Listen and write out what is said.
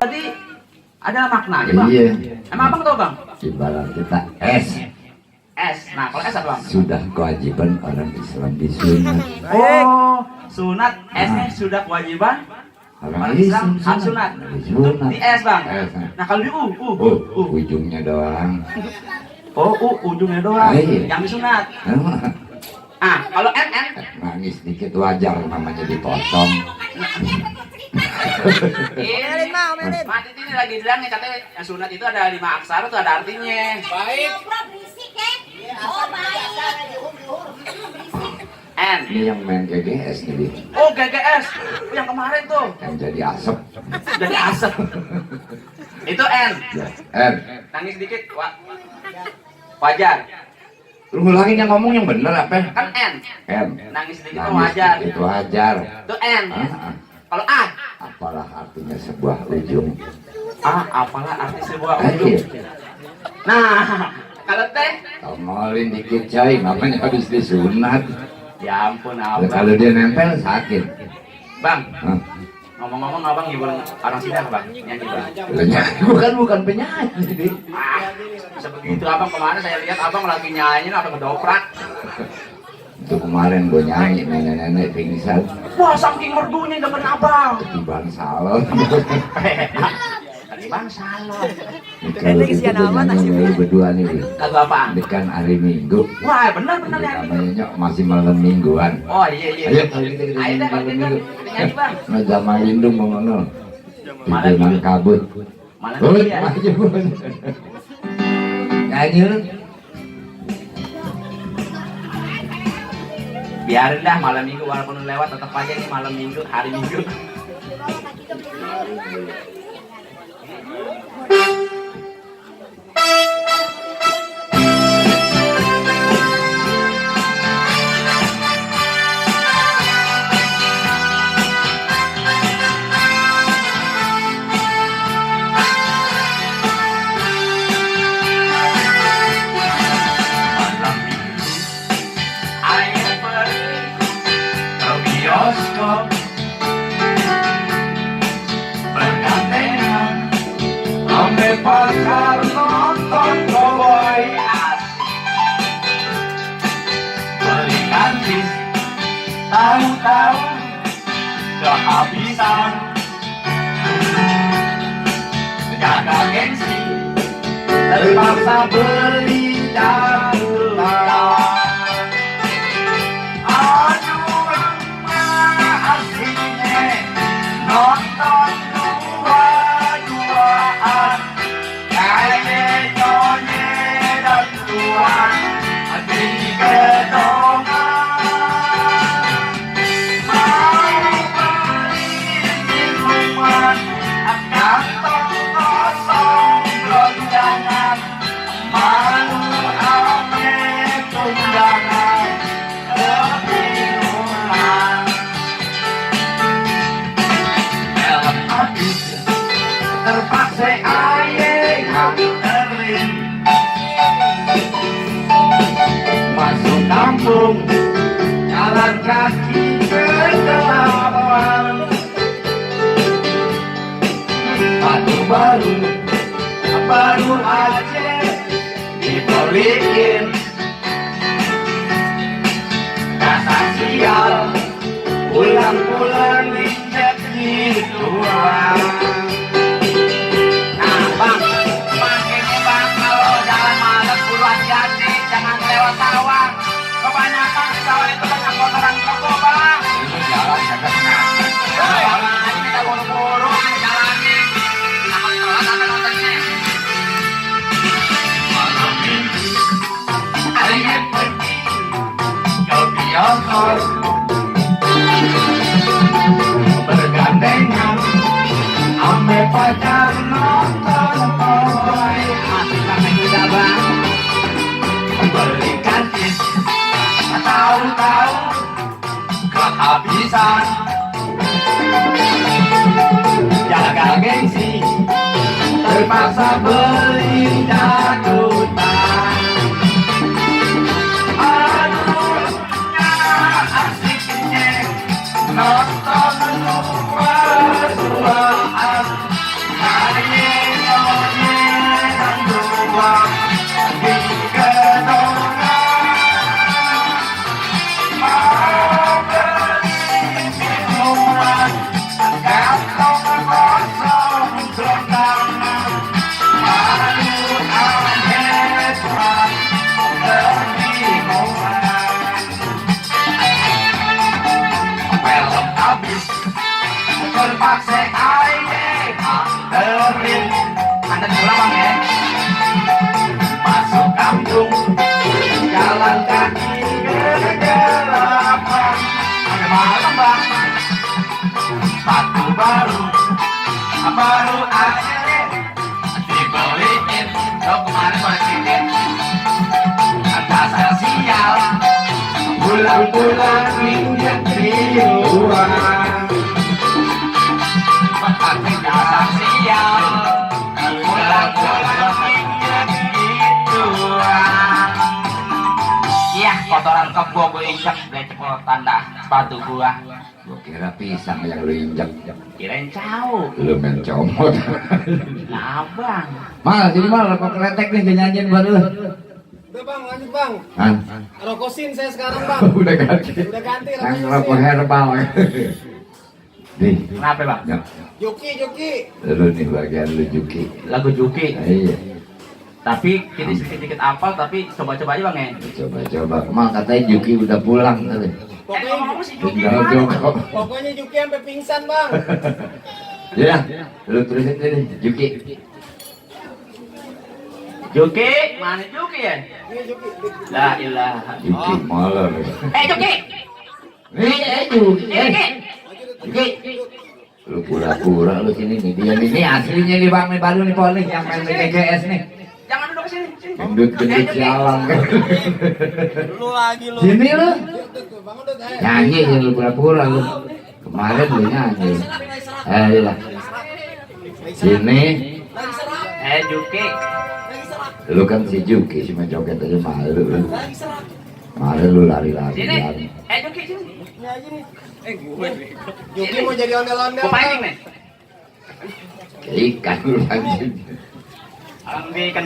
Tadi ada maknanya bang. Iya. Emang abang tau bang? Ibarat kita S. S. Nah kalau S apa bang? Sudah kewajiban orang Islam disunat. Oh, sunat. S-nya sudah kewajiban. Orang Islam harus sunat. Di S bang. Nah kalau di U. Ujungnya doang. Oh, ujungnya doang. Iya. Yang disunat. Ah, kalau N. Nangis dikit wajar namanya dipotong. Ini Mak Titi ini lagi bilang nih katanya yang sunat itu ada 5 aksara tuh ada artinya. Baik. Oh baik. N. Ini yang main GGS nih. Oh GGS. Yang kemarin tuh. Yang jadi asap. Jadi asap. Itu N. Ya. N. Nangis dikit. Wajar. Lu ngulangin yang ngomong yang bener apa? Kan N. N. Nangis dikit itu wajar. Itu wajar. Itu N. Kalau A. Apalah artinya sebuah ujung. A. Apalah arti sebuah ujung. Nah, kalau T. Tongolin dikit coy, namanya habis disunat. Ya ampun abang. Kalau dia nempel sakit. Bang, ngomong-ngomong abang hiburan orang Sunda bang, nyanyi bang. Bukan penyanyi. Bisa begitu abang, kemarin saya lihat abang lagi nyanyi apa ngedoprak. Itu kemarin gue nyanyi nenek-nenek pingsan. Wah saking merdunya demen abang. Ketiban salon. Ketiban salon. Kalau kita nyanyi baru berdua nih. Lagu apaan? Dekan hari Minggu. Wah benar ya. Namanya masih malam mingguan. Oh iya. Ayo kalau kita Ayo deh kalau gitu nyanyi bang. Zaman lindung mengenal. Malam Malam kabut. Mana Oh, dia? Nyanyi lu. Biarin dah malam minggu walaupun lewat tetap aja nih malam minggu, hari minggu. Bergandengan sampai pasar nonton cowboy asik, beli karcis tahu-tahu kehabisan, jaga gengsi terpaksa beli darurat. Nonton dua-duaan, nyonye dan tuan, hati kedongan. Mau beli minuman, kantong kosong belum jangan, malu ame tundangan kebingungan. Terpaksa aye nganterin masuk kampung, jalan kaki ke Kelawan, batu baru aja dibeliin, dasar sial pulang-pulang dicek gituan. Bang, makanya bang kalau jalan malam kudu hati-hati, jangan lewat sawah. Kebanyakan di sawah itu banyak kotoran toko bang. Itu jalan kagak kena. Jalan aja kita buru-buru jalannya. Takut telat sampai nontonnya. Malam minggu, ayo pergi ke bioskop, bergandengan ambe pacar nonton cowboy asik banget juga bang. Beli karcis tahu-tahu kehabisan, jaga gengsi terpaksa beli dangdutan. Aduh asiknya nonton dua-duaan, Terpaksa aja terin. Anda pulang bang ya. Masuk kampung, jalan kaki kegelapan. Ada malam bang, sepatu baru aja deh. Dibeliin, lo kemarin beliin. Ada sial, bulan-bulan minyak triuan. Ada sial, bulan-bulan minyak gituan. Iya, kotoran kebo gue injak, gue tanda sepatu gua. Gua kira pisang yang lu injak. Kirain cau. Lu main comot. Nah bang, Mal, sini mal, kok kretek nih nyanyiin buat lu. Udah bang, lanjut bang. Hah? Rokosin saya sekarang bang. Udah ganti. Udah ganti Yang Rokosin. rokok herbal. Nih, kenapa bang? ya. Juki. Lu nih bagian lu Juki. Lagu Juki. Nah, iya. Tapi kita sedikit apal, tapi coba-coba aja bang ya. Coba. Mal katanya Juki udah pulang tadi. Pokoknya, Si Juki Tinggal mana? Joko. pokoknya Juki sampai pingsan bang. Ya, lu tulisin ini Juki. Juki, mana Juki ya? Ini Juki. La ilaha. Juki molor. Juki! Juki. Juki! Lu pura-pura lu sini nih. Dia ini aslinya nih bang nih baru nih Pol nih yang main GGS nih. Jangan duduk kesini. Gendut-gendut sialang kan. Lu lagi lu. Sini lu. Bang udah dah. Nyanyi sih lu pura-pura lu. Kemarin lu nyanyi. Lah. Sini. Lagi serap. Juki. Lagi serap. Lu kan si Juki cuma joget aja malu lu. Lagi serap. Kemarin lu lari-lari. Sini. Juki sini. Ini aja nih. Gue. Juki mau jadi ondel-ondel. Gua pancing nih. Ikan lu lagi. Alam ikan